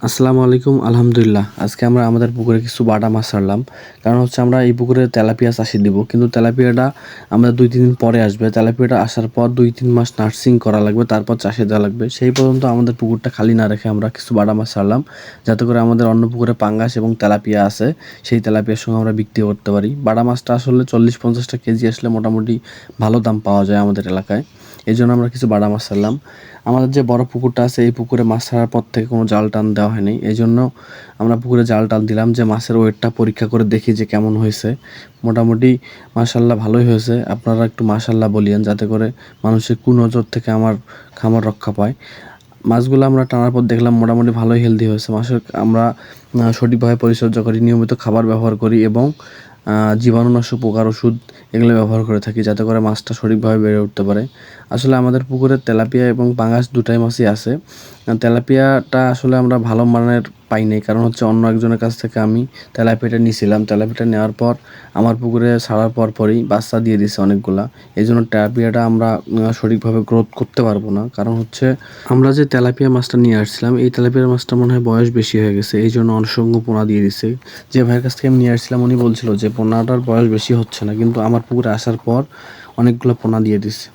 আসসালামু আলাইকুম। আলহামদুলিল্লাহ। আজকে আমরা আমাদের পুকুরে কিছু বাটা মাছ ছাড়লাম। কারণ হচ্ছে আমরা এই পুকুরে তেলাপিয়া চাষে দিব। কিন্তু তেলাপিয়াটা আমাদের ২-৩ দিন পরে আসবে। তেলাপিয়াটা আসার পর ২-৩ মাস নার্সিং করা লাগবে, তারপর চাষে দেওয়া লাগবে। সেই পর্যন্ত আমাদের পুকুরটা খালি না রেখে আমরা কিছু বাটা মাছ ছাড়লাম। যাতে করে আমাদের অন্য পুকুরে পাঙ্গাস এবং তেলাপিয়া আছে, সেই তেলাপিয়ার সঙ্গে আমরা বিক্রি করতে পারি। বাটা মাছটা আসলে ৪০-৫০ কেজি আসলে মোটামুটি ভালো দাম পাওয়া যায় আমাদের এলাকায়। এজন্য আমরা কিছু বাটা মাছ ছাড়লাম। আমাদের যে বড় পুকুরটা আছে এই পুকুরে মাছ ছাড়ার পর থেকে কোনো জাল টান দেওয়া হয়নি। এইজন্য আমরা পুকুরে জাল টান দিলাম যে মাছের ওয়েটটা পরীক্ষা করে দেখি যে কেমন হয়েছে। মোটামুটি মাশাআল্লাহ ভালোই হয়েছে। আপনারা একটু মাশাআল্লাহ বলিয়েন যাতে করে মানুষের কুনজর থেকে আমার খামার রক্ষা পায়। মাছগুলো আমরা টানার পর দেখলাম মোটামুটি ভালোই হেলদি হয়েছে। মাছের আমরা সঠিকভাবে পরিচর্যা করি, নিয়মিত খাবার ব্যবহার করি এবং জীবাণুনাশক পোকার ওষুধ এগুলো ব্যবহার করে থাকি যাতে করে মাছটা সঠিকভাবে বেড়ে উঠতে পারে। আসলে আমাদের পুকুরে তেলাপিয়া এবং পাঙ্গাস দুটাই মাছই আছে। তেলাপিয়াটা আসলে আমরা ভালো মানের পাই নাই, কারণ হচ্ছে অন্য একজনের কাছ থেকে আমি তেলাপিয়াটা নিয়েছিলাম। তেলাপিয়াটা নেওয়ার পর আমার পুকুরে ছাড়ার পরই বাচ্চা দিয়ে দিছে অনেকগুলা। এই জন্য তেলাপিয়াটা আমরা সঠিকভাবে গ্রোথ করতে পারবো না। কারণ হচ্ছে আমরা যে তেলাপিয়া মাছটা নিয়ে আসছিলাম এই তেলাপিয়া মাছটা মনে হয় বয়স বেশি হয়ে গেছে, এই জন্য অসংখ্য পোনা দিয়ে দিছে। যে ভাইয়ের কাছ থেকে আমি নিয়ে আসছিলাম উনি বলছিল যে পোনাটার বয়স বেশি হচ্ছে না, কিন্তু আমার পুকুরে আসার পর অনেকগুলো পোনা দিয়ে দিছে।